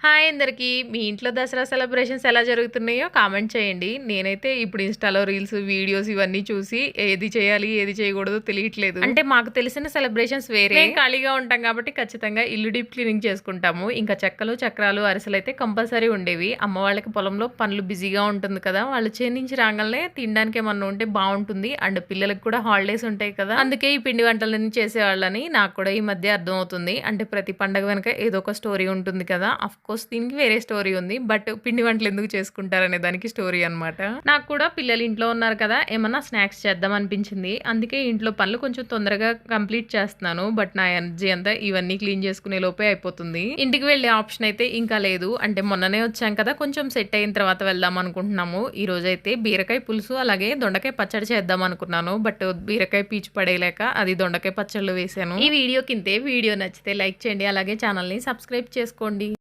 Hi అందరికీ. మీ ఇంట్లో Dasara celebrations ఎలా జరుగుతున్నాయో కామెంట్ చేయండి. నేనైతే ఇప్పుడు ఇన్‌స్టాలో రీల్స్, వీడియోస్ ఇవన్నీ చూసి ఏది చేయాలి, ఏది చేయకూడదో తెలియట్లేదు. అంటే మాకు తెలిసిన సెలబ్రేషన్స్ వేరే. మేము ఖాళీగా ఉంటాం కాబట్టి ఖచ్చితంగా ఇల్లు డీప్ క్లీనింగ్ చేసుకుంటాము. ఇంకా చెక్కలు, చక్రాలు, అరిసెలైతే కంపల్సరీ ఉండేవి. అమ్మ వాళ్ళకి పొలంలో పనులు బిజీగా ఉంటుంది కదా! వాళ్ళు చేను నుంచి రాంగాల్నే తినడానికి ఏమన్నా ఉంటే బావుంటుంది. అండ్ పిల్లలకి కూడా హాలిడేస్ ఉంటాయి కదా! అందుకే ఈ పిండి వంటలన్నీ చేసేవాళ్ళని నాకు కూడా ఈ మధ్య అర్థమవుతుంది. అంటే ప్రతి పండగ వెనక ఏదో ఒక స్టోరీ ఉంటుంది కదా! కోర్స్ దీనికి వేరే స్టోరీ ఉంది. బట్ పిండి వంటలు ఎందుకు చేసుకుంటారనే దానికి స్టోరీ అనమాట. నాకు కూడా పిల్లలు ఇంట్లో ఉన్నారు కదా! ఏమన్నా స్నాక్స్ చేద్దాం అనిపించింది. అందుకే ఇంట్లో పనులు కొంచెం తొందరగా కంప్లీట్ చేస్తున్నాను. బట్ నా ఎనర్జీ అంతా ఇవన్నీ క్లీన్ చేసుకునే లోపే అయిపోతుంది. ఇంటికి వెళ్ళే ఆప్షన్ అయితే ఇంకా లేదు. అంటే మొన్ననే వచ్చాం కదా! కొంచెం సెట్ అయిన తర్వాత వెళ్దాం అనుకుంటున్నాము. ఈ రోజైతే బీరకాయ పులుసు అలాగే దొండకాయ పచ్చడి చేద్దాం అనుకున్నాను. బట్ బీరకాయ పీచు పడేయలేక అది దొండకాయ పచ్చళ్ళు వేసాను. ఈ వీడియో కింతే వీడియో నచ్చితే లైక్ చేయండి. అలాగే ఛానల్‌ని సబ్స్క్రైబ్ చేసుకోండి.